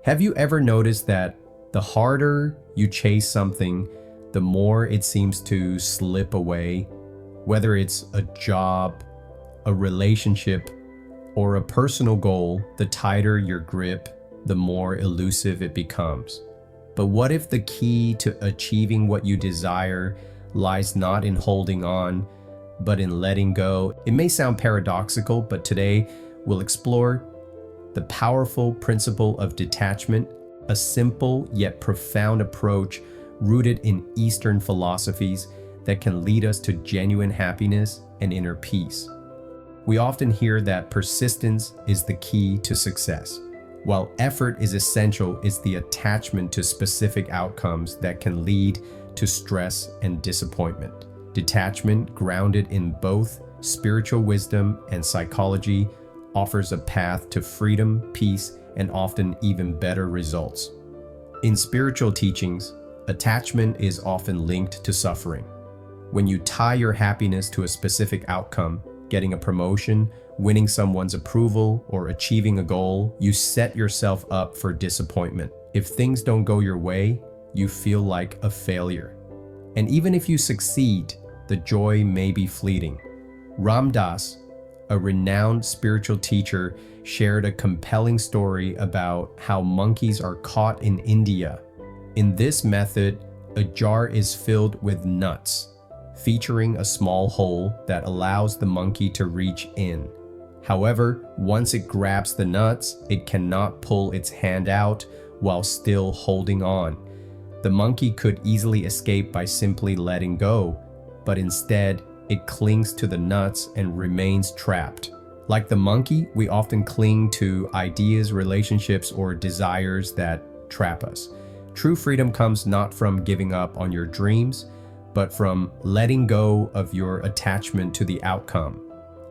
Have you ever noticed that the harder you chase something, the more it seems to slip away? Whether it's a job, a relationship, or a personal goal, the tighter your grip, the more elusive it becomes. But what if the key to achieving what you desire lies not in holding on, but in letting go? It may sound paradoxical, but today we'll explore the powerful principle of detachment, a simple yet profound approach rooted in Eastern philosophies that can lead us to genuine happiness and inner peace. We often hear that persistence is the key to success. While effort is essential, it's the attachment to specific outcomes that can lead to stress and disappointment. Detachment, grounded in both spiritual wisdom and psychology, offers a path to freedom, peace, and often even better results. In spiritual teachings, attachment is often linked to suffering. When you tie your happiness to a specific outcome, getting a promotion, winning someone's approval, or achieving a goal, you set yourself up for disappointment. If things don't go your way, you feel like a failure. And even if you succeed, the joy may be fleeting. Ram Dass, a renowned spiritual teacher, shared a compelling story about how monkeys are caught in India. In this method, a jar is filled with nuts, featuring a small hole that allows the monkey to reach in. However, once it grabs the nuts, it cannot pull its hand out while still holding on. The monkey could easily escape by simply letting go, but instead, it clings to the nuts and remains trapped. Like the monkey, we often cling to ideas, relationships, or desires that trap us. True freedom comes not from giving up on your dreams, but from letting go of your attachment to the outcome.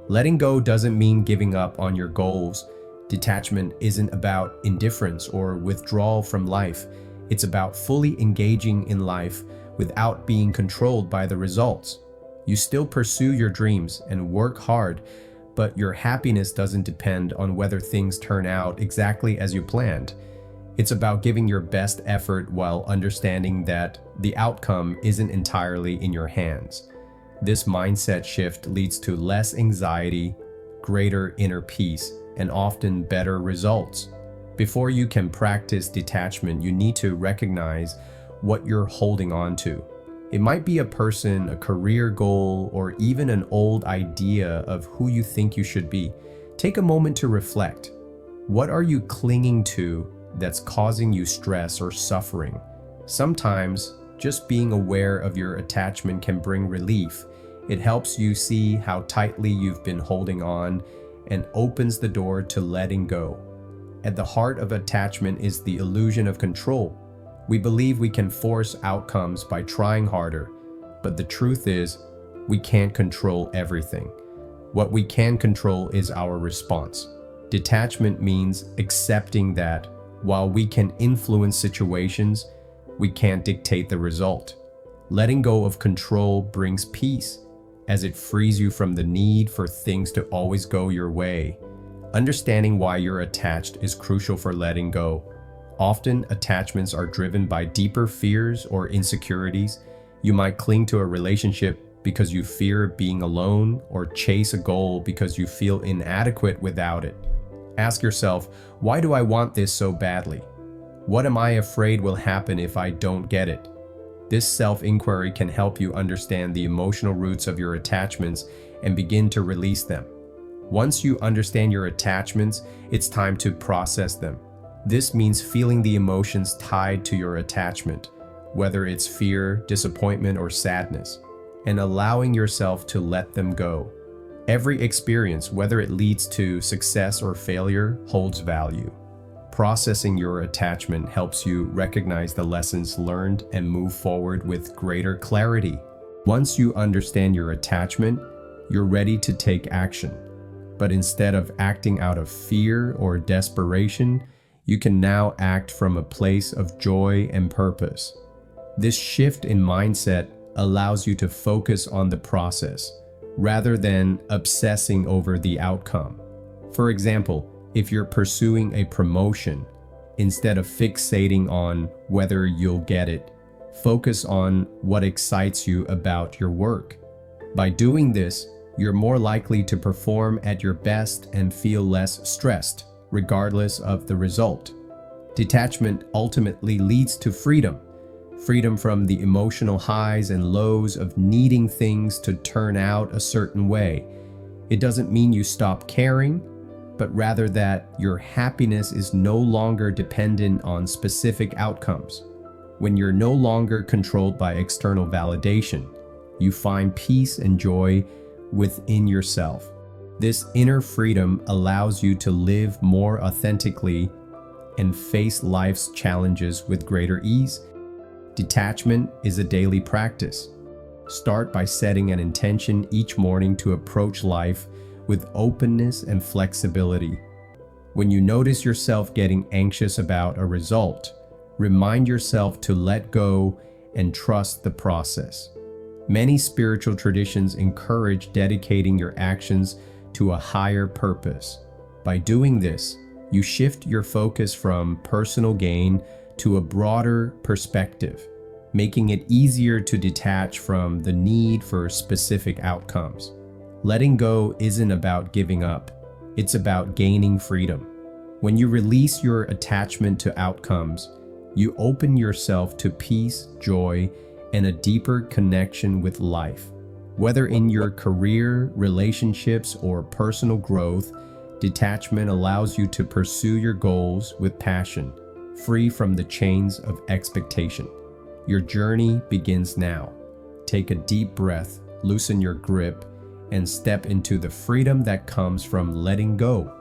Letting go doesn't mean giving up on your goals. Detachment isn't about indifference or withdrawal from life. It's about fully engaging in life without being controlled by the results. You still pursue your dreams and work hard, but your happiness doesn't depend on whether things turn out exactly as you planned. It's about giving your best effort while understanding that the outcome isn't entirely in your hands. This mindset shift leads to less anxiety, greater inner peace, and often better results. Before you can practice detachment, you need to recognize what you're holding on to. It might be a person, a career goal, or even an old idea of who you think you should be. Take a moment to reflect. What are you clinging to that's causing you stress or suffering? Sometimes, just being aware of your attachment can bring relief. It helps you see how tightly you've been holding on and opens the door to letting go. At the heart of attachment is the illusion of control. We believe we can force outcomes by trying harder, but the truth is, we can't control everything. What we can control is our response. Detachment means accepting that while we can influence situations, we can't dictate the result. Letting go of control brings peace, as it frees you from the need for things to always go your way. Understanding why you're attached is crucial for letting go. Often, attachments are driven by deeper fears or insecurities. You might cling to a relationship because you fear being alone, or chase a goal because you feel inadequate without it. Ask yourself, why do I want this so badly? What am I afraid will happen if I don't get it? This self-inquiry can help you understand the emotional roots of your attachments and begin to release them. Once you understand your attachments, it's time to process them. This means feeling the emotions tied to your attachment, whether it's fear, disappointment, or sadness, and allowing yourself to let them go. Every experience, whether it leads to success or failure, holds value. Processing your attachment helps you recognize the lessons learned and move forward with greater clarity. Once you understand your attachment, you're ready to take action. But instead of acting out of fear or desperation, you can now act from a place of joy and purpose. This shift in mindset allows you to focus on the process, rather than obsessing over the outcome. For example, if you're pursuing a promotion, Instead of fixating on whether you'll get it, focus on what excites you about your work. By doing this, you're more likely to perform at your best and feel less stressed, regardless of the result. Detachment ultimately leads to freedom. Freedom from the emotional highs and lows of needing things to turn out a certain way. It doesn't mean you stop caring, but rather that your happiness is no longer dependent on specific outcomes. When you're no longer controlled by external validation, you find peace and joy within yourself. This inner freedom allows you to live more authentically and face life's challenges with greater ease. Detachment is a daily practice. Start by setting an intention each morning to approach life with openness and flexibility. When you notice yourself getting anxious about a result, remind yourself to let go and trust the process. Many spiritual traditions encourage dedicating your actions to a higher purpose. By doing this, you shift your focus from personal gain to a broader perspective, making it easier to detach from the need for specific outcomes. Letting go isn't about giving up, it's about gaining freedom. When you release your attachment to outcomes, you open yourself to peace, joy, and a deeper connection with life. Whether in your career, relationships, or personal growth, detachment allows you to pursue your goals with passion, free from the chains of expectation. Your journey begins now. Take a deep breath, loosen your grip, and step into the freedom that comes from letting go.